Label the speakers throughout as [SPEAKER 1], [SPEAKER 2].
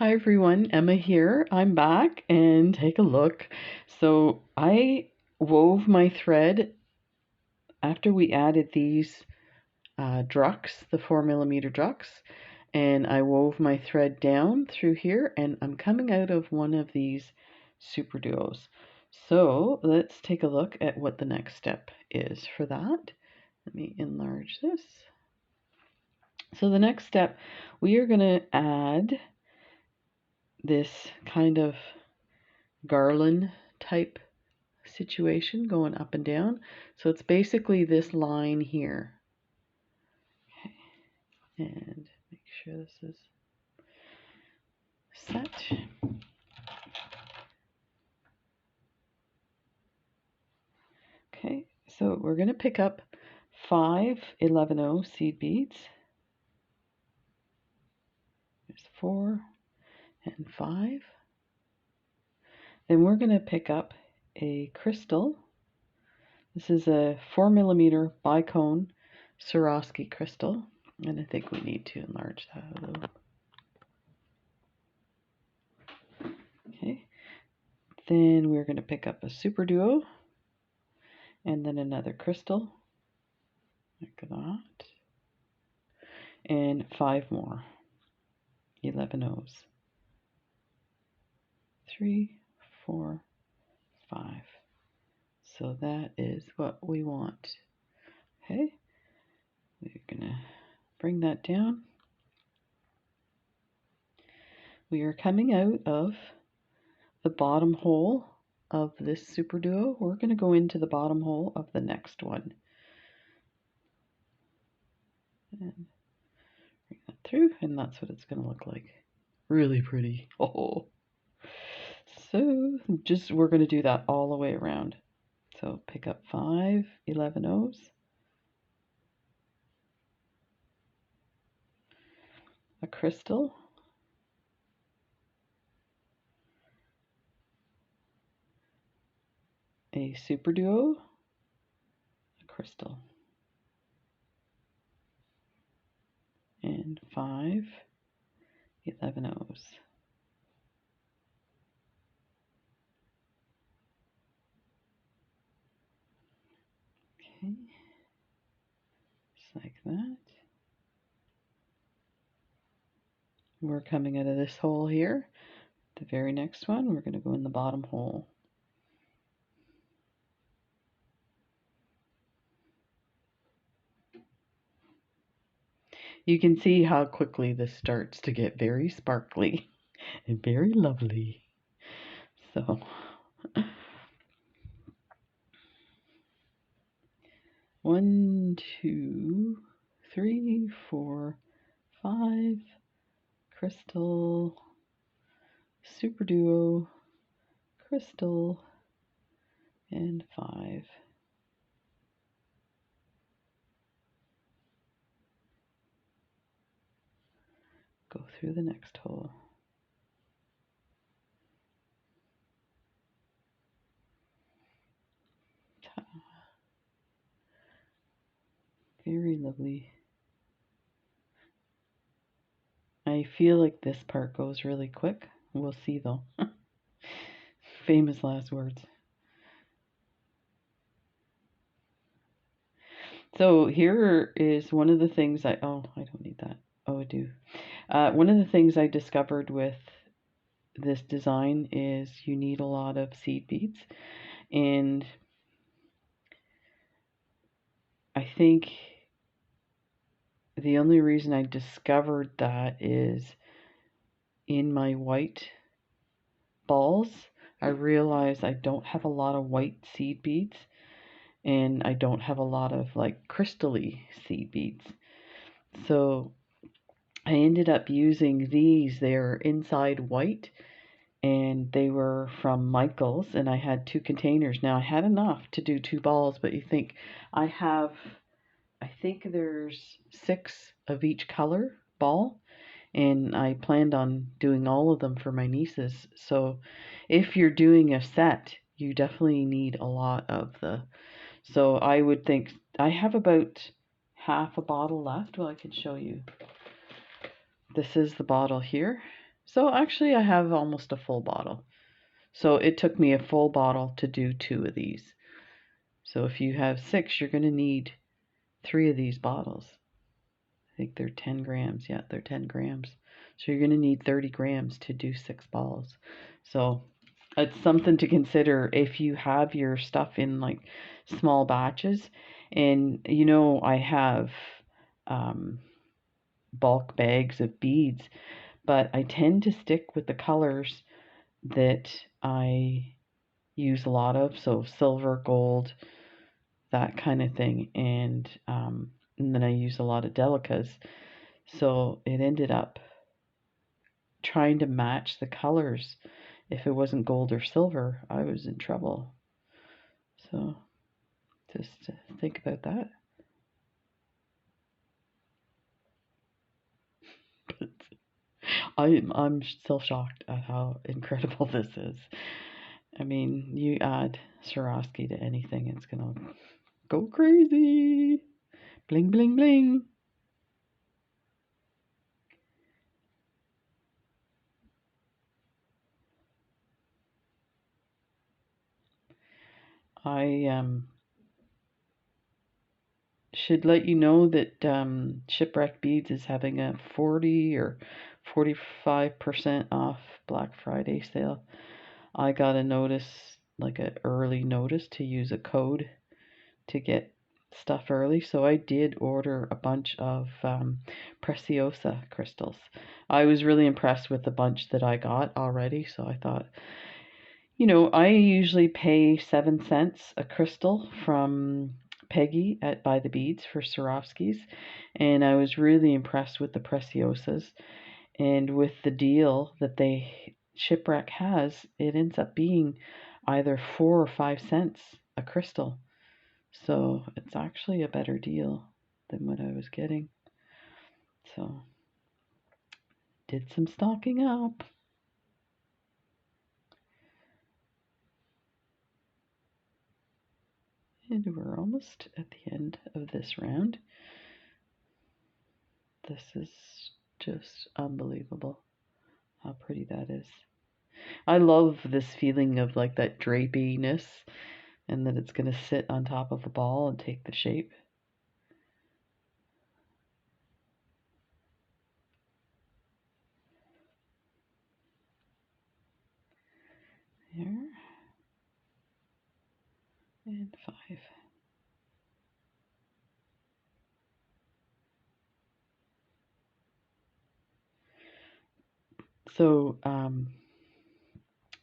[SPEAKER 1] Hi everyone, Emma here. I'm back and take a look. So I wove my thread after we added these drucks, the 4mm drucks, and I wove my thread down through here, and I'm coming out of one of these super duos. So let's take a look at what the next step is for that. Let me enlarge this. So the next step, we are going to add this kind of garland type situation going up and down. So it's basically this line here. Okay. And make sure this is set. Okay, so we're going to pick up 5 11/0 seed beads. There's 4 and 5. Then we're going to pick up a crystal. This is a 4mm bicone Swarovski crystal, and I think we need to enlarge that a little. Okay, then we're going to pick up a super duo, and then another crystal, like that, and 5 more 11/0s. 3, 4, 5. So that is what we want. Okay, we're gonna bring that down. We are coming out of the bottom hole of this super duo. We're gonna go into the bottom hole of the next one. And bring that through, and that's what it's gonna look like. Really pretty. Oh. So we're going to do that all the way around. So pick up 5 11/0s, a crystal, a super duo, a crystal, and 5 11/0s. Okay, just like that. We're coming out of this hole here. The very next one, we're going to go in the bottom hole. You can see how quickly this starts to get very sparkly and very lovely. So 1, 2, 3, 4, 5, crystal, super duo, crystal, and 5. Go through the next hole. Ta. Very lovely. I feel like this part goes really quick. We'll see though. Famous last words. So here is one of the things I don't need that. Oh, I do. One of the things I discovered with this design is you need a lot of seed beads, and I think the only reason I discovered that is in my white balls, I realized I don't have a lot of white seed beads, and I don't have a lot of like crystal-y seed beads. So I ended up using these. They're inside white, and they were from Michael's, and I had 2 containers. Now I had enough to do 2 balls, but you think I think there's 6 of each color ball, and I planned on doing all of them for my nieces. So if you're doing a set, you definitely need a lot of the, so I would think I have about half a bottle left. Well, I can show you. This is the bottle here. So actually I have almost a full bottle. So it took me a full bottle to do 2 of these. So if you have 6, you're going to need 3 of these bottles. I think they're 10 grams. Yeah, they're 10 grams. So you're going to need 30 grams to do 6 balls. So it's something to consider if you have your stuff in like small batches. And you know, I have bulk bags of beads, but I tend to stick with the colors that I use a lot of. So silver, gold, that kind of thing. And then I use a lot of delicas. So it ended up trying to match the colors. If it wasn't gold or silver, I was in trouble. So just think about that. But I'm still shocked at how incredible this is. I mean, you add Swarovski to anything, it's gonna go crazy. Bling, bling, bling. I should let you know that Shipwreck Beads is having a 40 or 45% off Black Friday sale. I got a notice, like an early notice, to use a code to get stuff early. So I did order a bunch of Preciosa crystals. I was really impressed with the bunch that I got already. So I thought, you know, I usually pay 7 cents a crystal from Peggy at Buy the Beads for Swarovskis, and I was really impressed with the Preciosas. And with the deal that they Shipwreck has, it ends up being either 4 or 5 cents a crystal. So it's actually a better deal than what I was getting. So did some stocking up. And we're almost at the end of this round. This is just unbelievable how pretty that is. I love this feeling of like that drapiness and that it's going to sit on top of a ball and take the shape. There. And 5. So,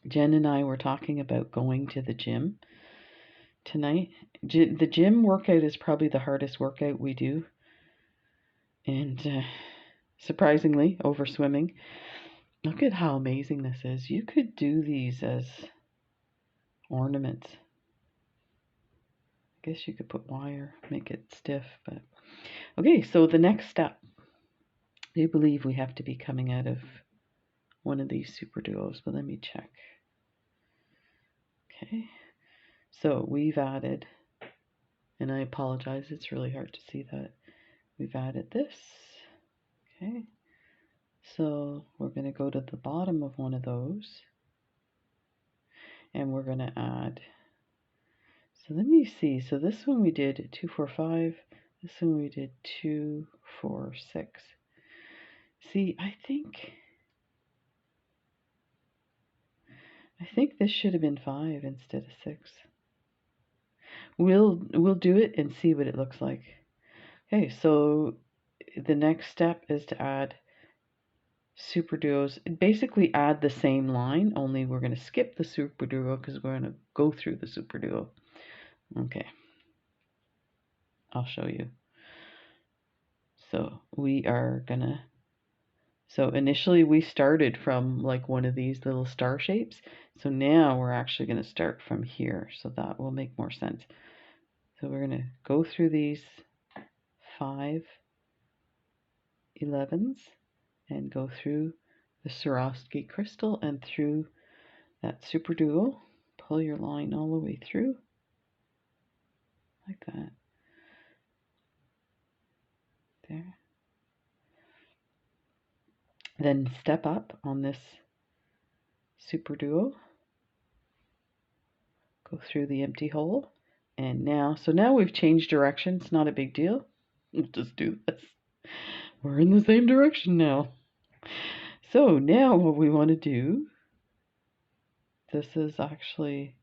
[SPEAKER 1] Jen and I were talking about going to the gym tonight. The gym workout is probably the hardest workout we do. And surprisingly, over swimming. Look at how amazing this is. You could do these as ornaments. I guess you could put wire, make it stiff, but okay, so the next step. I believe we have to be coming out of one of these super duos, but let me check. Okay, so we've added, and I apologize, it's really hard to see that. We've added this. Okay, so we're going to go to the bottom of one of those, and we're going to add. So let me see. So this one we did 2, 4, 5. This one we did 2, 4, 6. See, I think this should have been 5 instead of 6. We'll do it and see what it looks like. Okay, so the next step is to add super duos. Basically add the same line, only we're going to skip the super duo because we're going to go through the super duo. Okay, I'll show you. So we are going to, so initially we started from like one of these little star shapes. So now we're actually going to start from here. So that will make more sense. So we're going to go through these 5 11s and go through the Swarovski crystal and through that super duo. Pull your line all the way through like that. There. Then step up on this Super Duo. Go through the empty hole. And now, so now we've changed direction. It's not a big deal. We'll just do this. We're in the same direction now. So now what we want to do, this is actually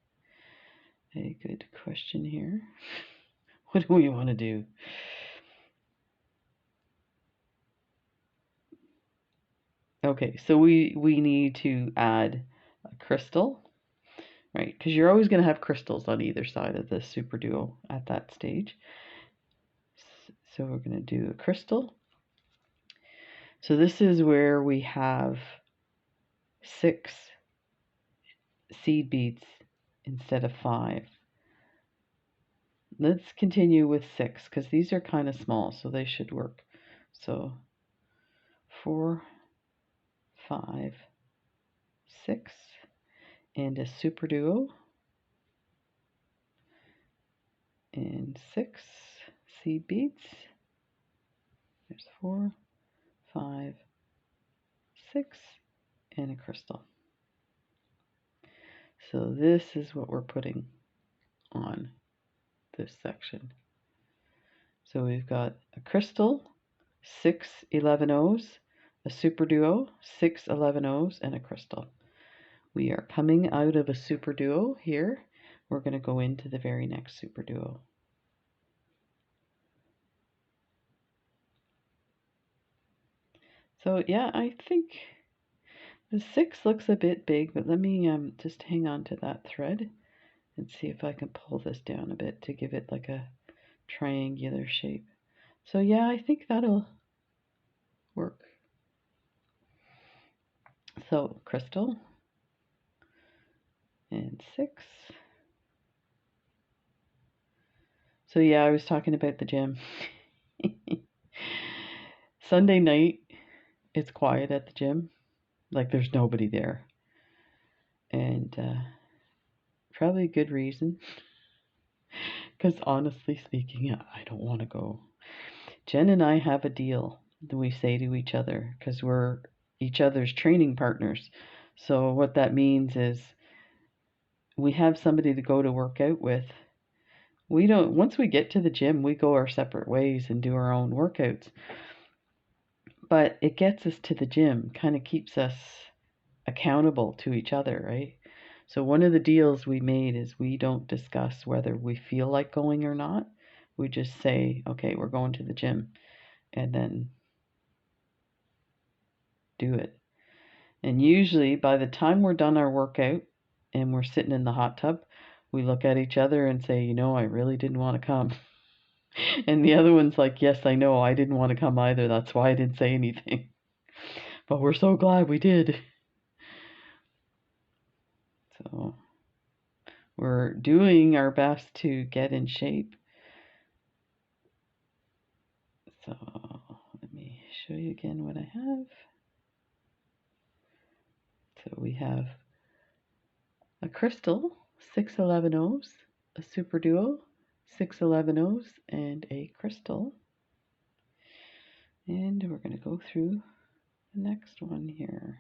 [SPEAKER 1] a good question here. What do we want to do? Okay, so we need to add a crystal, right? Because you're always going to have crystals on either side of the Super Duo at that stage. So we're going to do a crystal. So this is where we have 6 seed beads instead of 5. Let's continue with 6 because these are kind of small, so they should work. So 4, 5, 6, and a Super Duo, and 6 seed beads. There's 4, 5, 6, and a crystal. So this is what we're putting on this section. So we've got a crystal, 6 11-Os, a Super Duo, 6 11-Os, and a crystal. We are coming out of a Super Duo here. We're going to go into the very next Super Duo. So yeah, I think the 6 looks a bit big, but let me just hang on to that thread and see if I can pull this down a bit to give it like a triangular shape. So yeah, I think that'll work. So crystal and 6. So yeah, I was talking about the gym. Sunday night, it's quiet at the gym. Like there's nobody there. And probably a good reason. Because honestly speaking, I don't want to go. Jen and I have a deal that we say to each other because we're each other's training partners. So what that means is we have somebody to go to work out with. We don't, once we get to the gym, we go our separate ways and do our own workouts. But it gets us to the gym, kind of keeps us accountable to each other, right? So one of the deals we made is we don't discuss whether we feel like going or not. We just say, okay, we're going to the gym, and then do it. And usually by the time we're done our workout and we're sitting in the hot tub, we look at each other and say, you know, I really didn't want to come. And the other one's like, yes, I know, I didn't want to come either. That's why I didn't say anything. But we're so glad we did. So we're doing our best to get in shape. So let me show you again what I have. So we have a crystal, 6 11-Os, a Super Duo, 6 11-Os, and a crystal. And we're going to go through the next one here.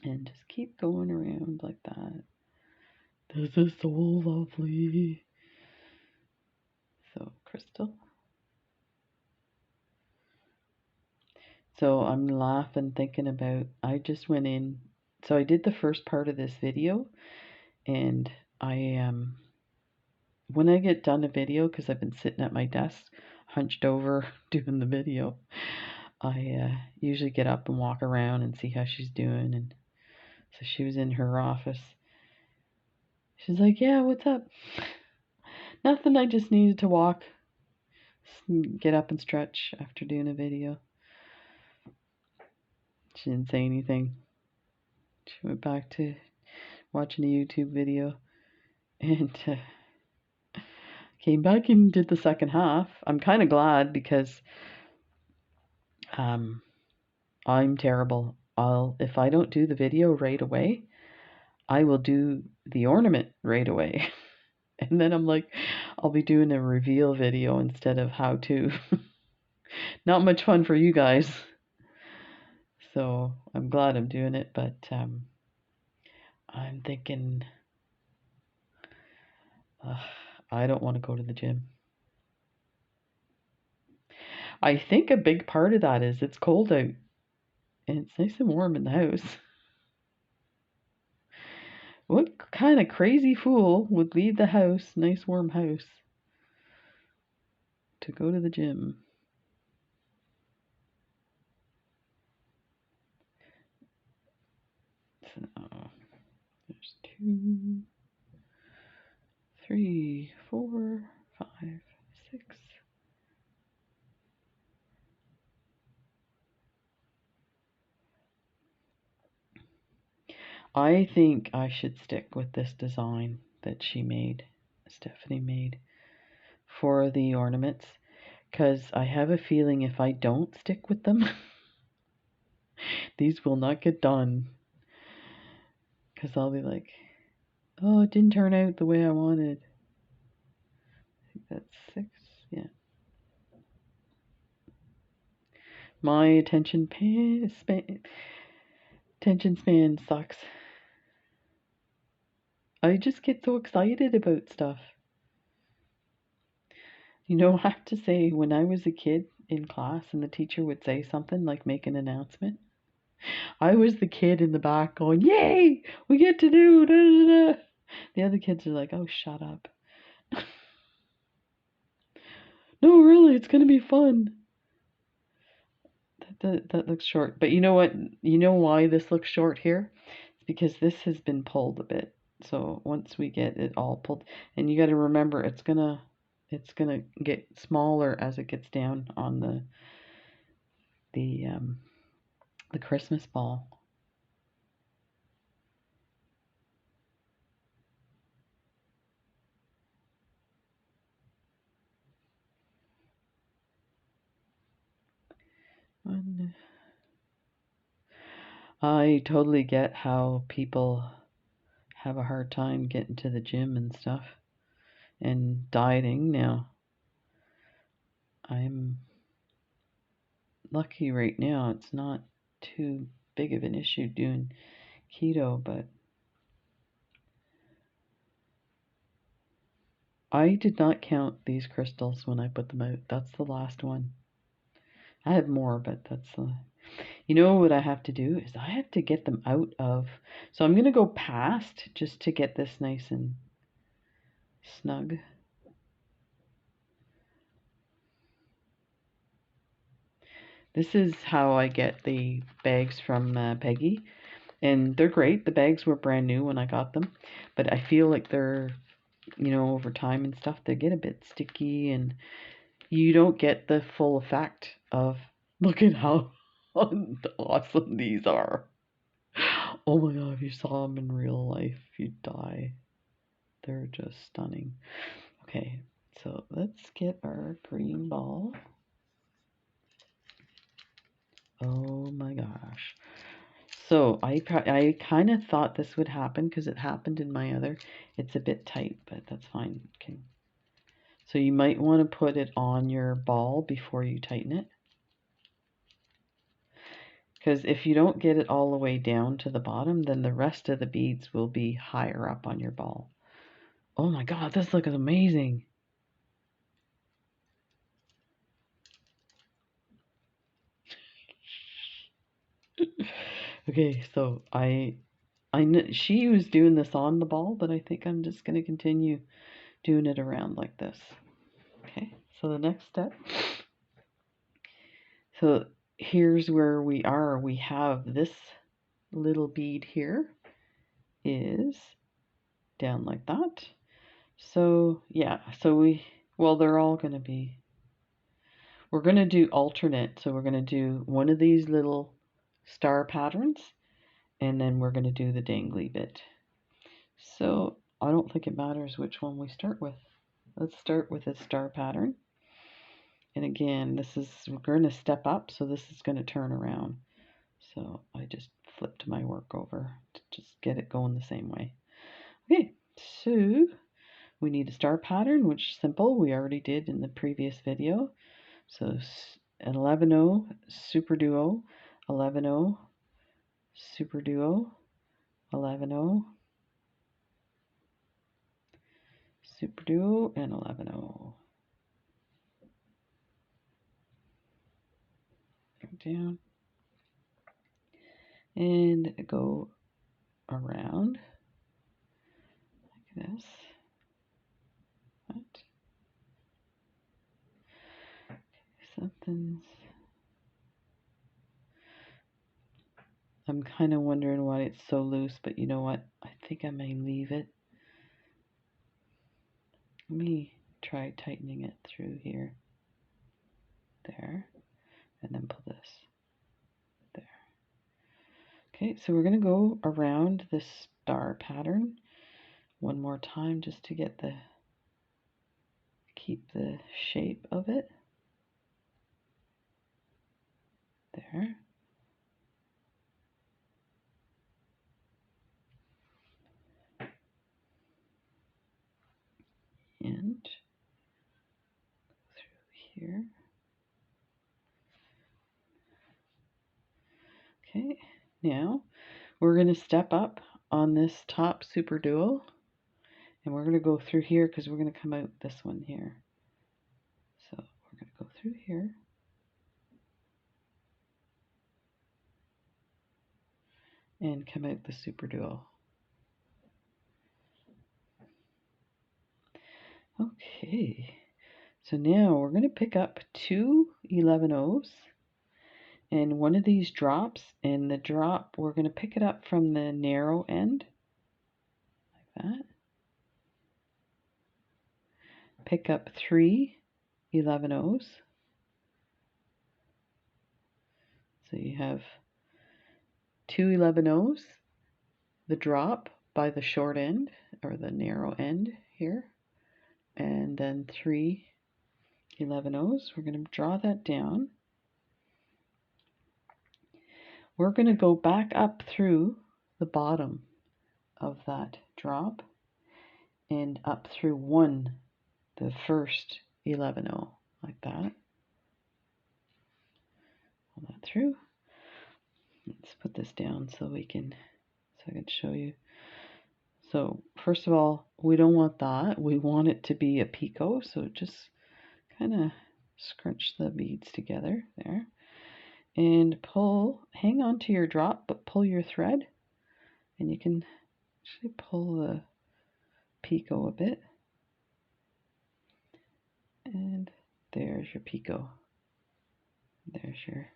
[SPEAKER 1] And just keep going around like that. This is so lovely. So, crystal. So I'm laughing thinking about, I just went in, so I did the first part of this video, and I, when I get done a video, because I've been sitting at my desk, hunched over, doing the video, I usually get up and walk around and see how she's doing, and so she was in her office. She's like, yeah, what's up? Nothing, I just needed to walk, get up and stretch after doing a video. She didn't say anything. She went back to watching a YouTube video and came back and did the second half. I'm kind of glad because I'm terrible. If I don't do the video right away, I will do the ornament right away. And then I'm like, I'll be doing a reveal video instead of how to. Not much fun for you guys. So I'm glad I'm doing it, but I'm thinking I don't want to go to the gym. I think a big part of that is it's cold out and it's nice and warm in the house. What kind of crazy fool would leave the house, nice warm house, to go to the gym? So there's 2, 3, 4, 5, 6. I think I should stick with this design that Stephanie made for the ornaments, because I have a feeling if I don't stick with them, these will not get done. Because I'll be like, oh, it didn't turn out the way I wanted. I think that's 6, yeah. My attention span sucks. I just get so excited about stuff. You know, I have to say, when I was a kid in class and the teacher would say something like make an announcement, I was the kid in the back going, yay, we get to do da da da. The other kids are like, oh, shut up. No, really, it's going to be fun. That looks short. But you know what? You know why this looks short here? It's because this has been pulled a bit. So once we get it all pulled, and you got to remember, it's gonna get smaller as it gets down on the Christmas ball. I totally get how people have a hard time getting to the gym and stuff and dieting. Now, I'm lucky right now. It's not too big of an issue doing keto, but I did not count these crystals when I put them out. That's the last one. I have more, but that's the... You know what I have to do is I have to get them out of... So I'm going to go past just to get this nice and snug. This is how I get the bags from Peggy. And they're great. The bags were brand new when I got them. But I feel like they're, you know, over time and stuff, they get a bit sticky and you don't get the full effect of, look at how awesome these are. Oh my god, if you saw them in real life, you'd die. They're just stunning. Okay, so let's get our green ball. Oh my gosh. So I kind of thought this would happen because it happened in my other. It's a bit tight, but that's fine. Okay. So you might want to put it on your ball before you tighten it. Because if you don't get it all the way down to the bottom, then the rest of the beads will be higher up on your ball. Oh my god, this looks amazing. Okay, so I know she was doing this on the ball, but I think I'm just going to continue doing it around like this. Okay, so the next step. So here's where we are. We have this little bead here is down like that. So yeah, so well, they're all going to be, we're going to do alternate. So we're going to do one of these little star patterns, and then we're going to do the dangly bit. So I don't think it matters which one we start with. Let's start with a star pattern. And again, we're going to step up, so this is going to turn around. So I just flipped my work over to just get it going the same way. Okay, so we need a star pattern, which is simple. We already did in the previous video. So an 11-0 super duo, 11-0 Super Duo 11-0, Super Duo, and 11-0. Go down and go around like this. What? Something's... I'm kind of wondering why it's so loose, but you know what? I think I may leave it. Let me try tightening it through here. There. And then pull this. There. Okay, so we're going to go around this star pattern one more time just to get the... keep the shape of it. There. And through here. Okay, now we're going to step up on this top Super Duo, and we're going to go through here because we're going to come out this one here. So we're going to go through here. And come out the Super Duo. Okay, so now we're going to pick up two 11-0s and one of these drops, and the drop, we're going to pick it up from the narrow end, like that. Pick up three 11-0s. So you have two 11-0s, the drop by the short end, or the narrow end here, and then three 11-0s. We're going to draw that down. We're going to go back up through the bottom of that drop and up through one, the first 11-0, like that. Pull that through. Let's put this down so I can show you. So first of all, we don't want that. We want it to be a picot, so just kind of scrunch the beads together there. And pull, hang on to your drop, but pull your thread, and you can actually pull the picot a bit. And there's your picot. There's your...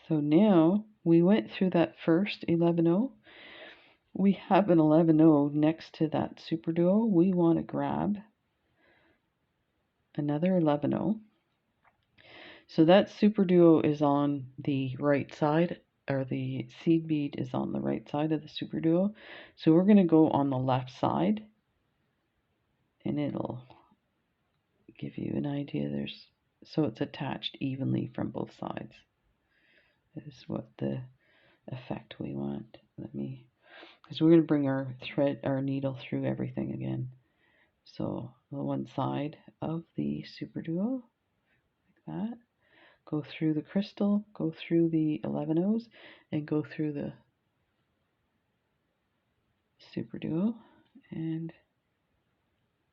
[SPEAKER 1] So now we went through that first 11-0. We have an 11-0 next to that Super Duo. We want to grab another 11-0. So that Super Duo is on the right side, or the seed bead is on the right side of the Super Duo. So we're going to go on the left side, and it'll give you an idea. So it's attached evenly from both sides. Is what the effect we want. Because we're going to bring our needle through everything again. So the one side of the Super Duo, like that. Go through the crystal, go through the 11-0s, and go through the Super Duo, and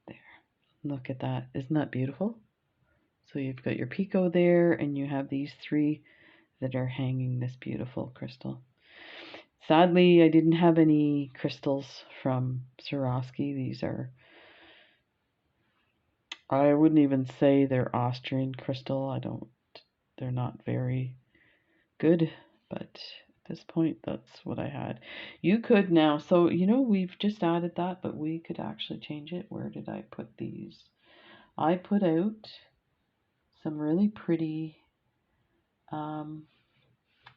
[SPEAKER 1] there. Look at that. Isn't that beautiful? So you've got your picot there, and you have these three that are hanging this beautiful crystal. Sadly, I didn't have any crystals from Swarovski. These are, I wouldn't even say they're Austrian crystal. They're not very good, but at this point, that's what I had. You could now, so you know, we've just added that, but we could actually change it. Where did I put these? I put out some really pretty,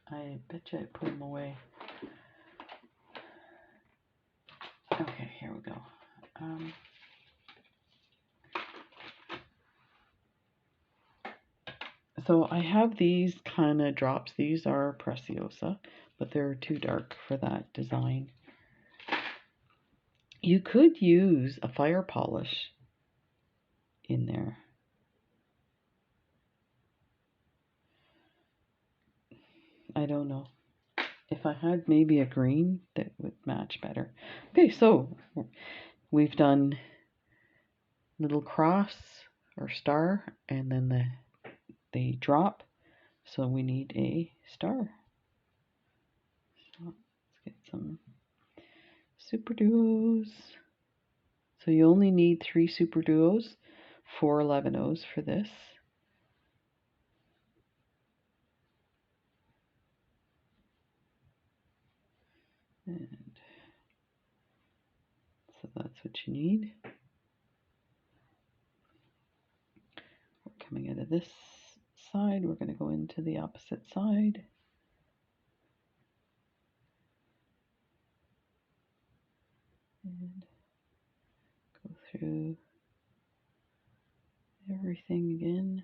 [SPEAKER 1] I bet you I put them away. Okay, here we go. So I have these kind of drops. These are Preciosa, but they're too dark for that design. You could use a fire polish in there. I don't know. If I had maybe a green, that would match better. Okay, so we've done little cross or star and then the drop. So we need a star. So let's get some super duos. So you only need 3 super duos, 4 11-Os for this. And so that's what you need. We're coming out of this side, we're going to go into the opposite side. And go through everything again.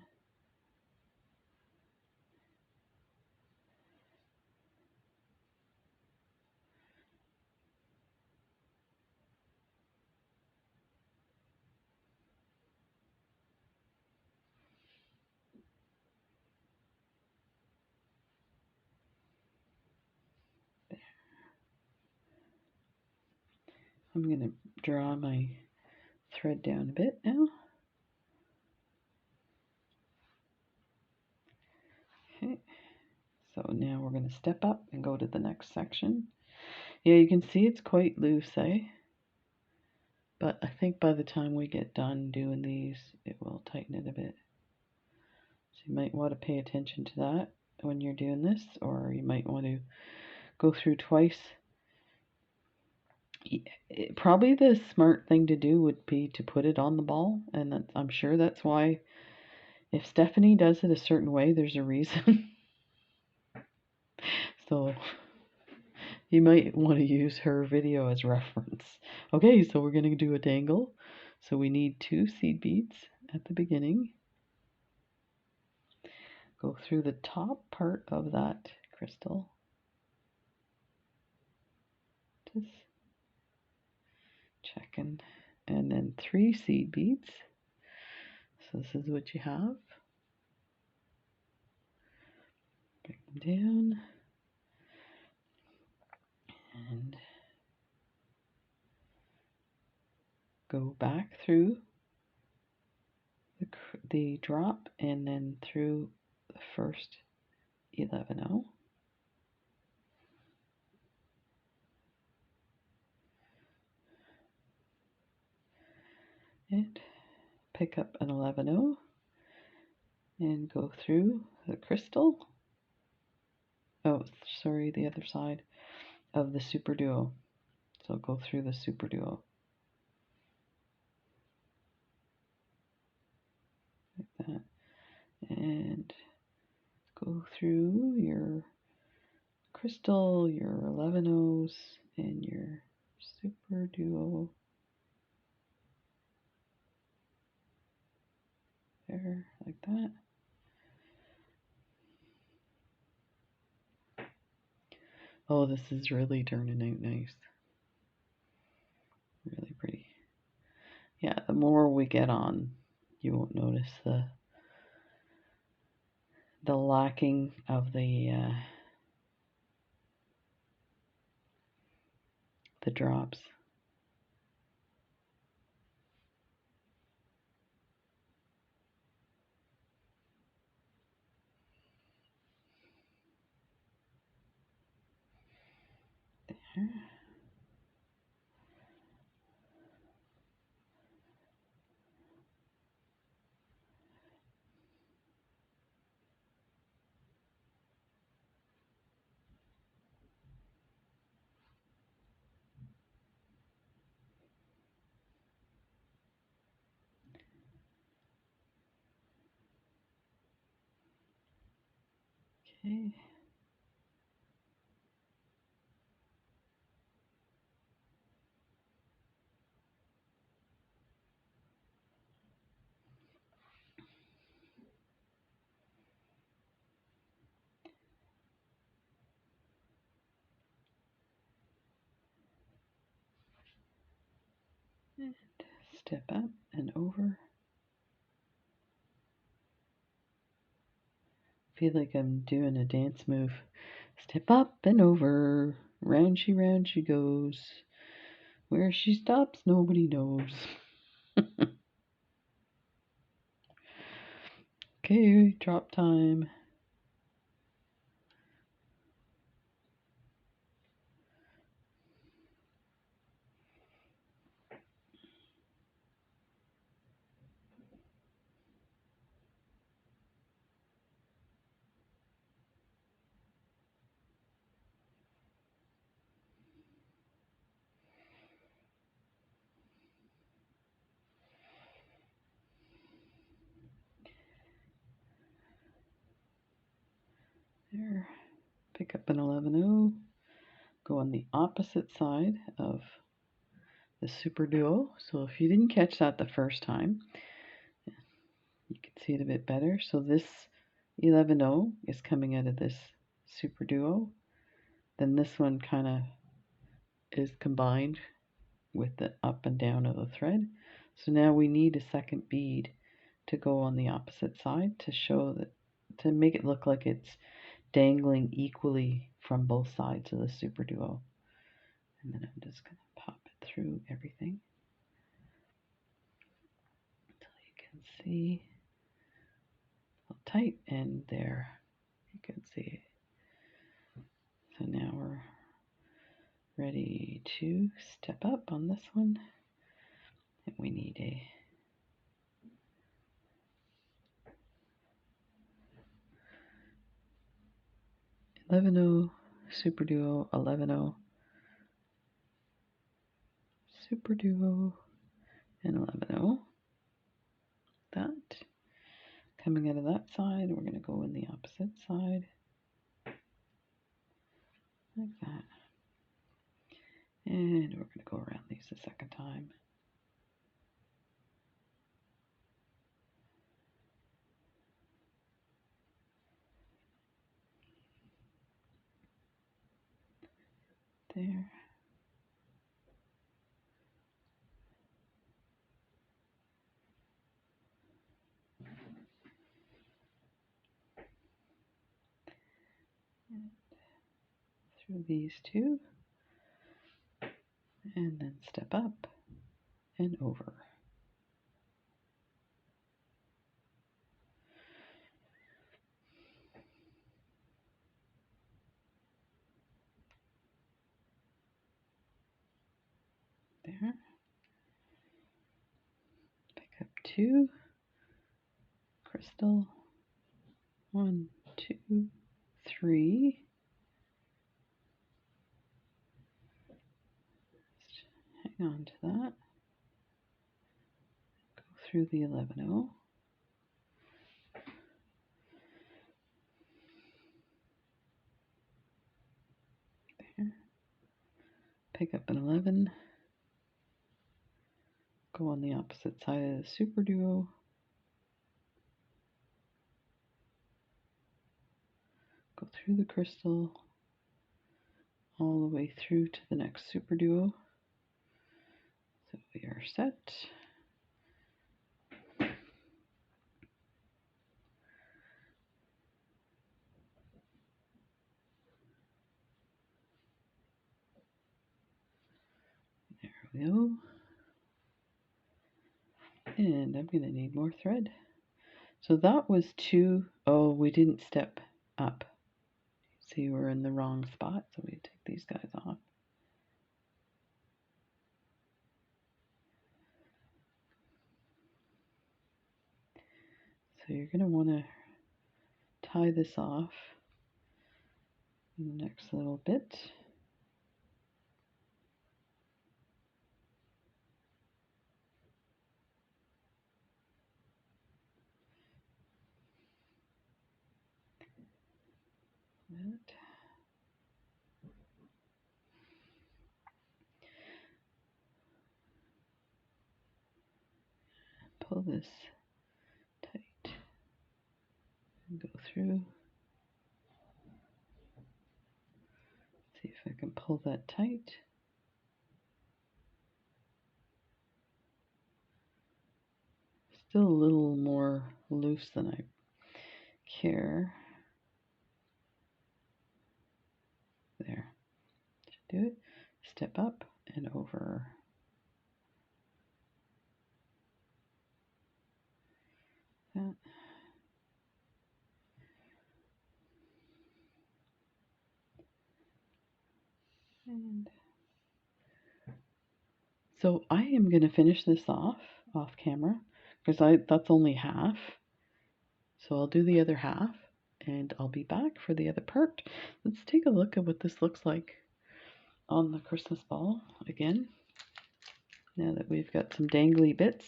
[SPEAKER 1] I'm going to draw my thread down a bit now. Okay, so now we're going to step up and go to the next section. Yeah, you can see it's quite loose, eh? But I think by the time we get done doing these, it will tighten it a bit. So you might want to pay attention to that when you're doing this, or you might want to go through twice. Probably the smart thing to do would be to put it on the ball, and I'm sure that's why if Stephanie does it a certain way, there's a reason. So you might want to use her video as reference. Okay, so we're going to do a dangle. So we need 2 seed beads at the beginning. Go through the top part of that crystal. Just checking. And then 3 seed beads. So this is what you have. Bring them down. And go back through the drop and then through the first 11-O. And pick up an 11-O and go through the crystal. Oh, sorry, the other side of the super duo. So go through the super duo. Like that. And go through your crystal, your 11-Os, and your super duo. There, like that. Oh, this is really turning out nice. Really pretty. Yeah, the more we get on, you won't notice the lacking of the drops. There. Okay. And step up and over. Feel like I'm doing a dance move. Step up and over. Round she goes. Where she stops, nobody knows. Okay, drop time. There. Pick up an 11-0. Go on the opposite side of the super duo. So if you didn't catch that the first time, you can see it a bit better. So this 11-0 is coming out of this super duo. Then this one kind of is combined with the up and down of the thread. So now we need a second bead to go on the opposite side to show that, to make it look like it's dangling equally from both sides of the super duo. And then I'm just going to pop it through everything until you can see how tight, and there you can see it. So now we're ready to step up on this one, and we need a 11-0 super duo, 11-0 super duo, and 11-0. That coming out of that side, we're going to go in the opposite side like that, and we're going to go around these a second time. There. And through these two, and then step up and over. There. Pick up two, crystal, 1, 2, 3. Just hang on to that. Go through the 11-0. There. Pick up an 11. Go on the opposite side of the super duo. Go through the crystal all the way through to the next super duo. So we are set. There we go. And I'm going to need more thread. So that was 2. Oh, we didn't step up. See, we're in the wrong spot, so we take these guys off. So you're going to want to tie this off in the next little bit. That. Pull this tight and go through. See if I can pull that tight. Still a little more loose than I care. do it. Step up and over. That. And so I am going to finish this off camera because that's only half. So I'll do the other half and I'll be back for the other part. Let's take a look at what this looks like on the Christmas ball again. Now that we've got some dangly bits.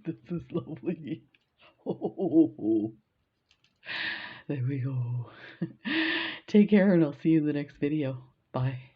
[SPEAKER 1] This is lovely. Oh, there we go. Take care and I'll see you in the next video. Bye.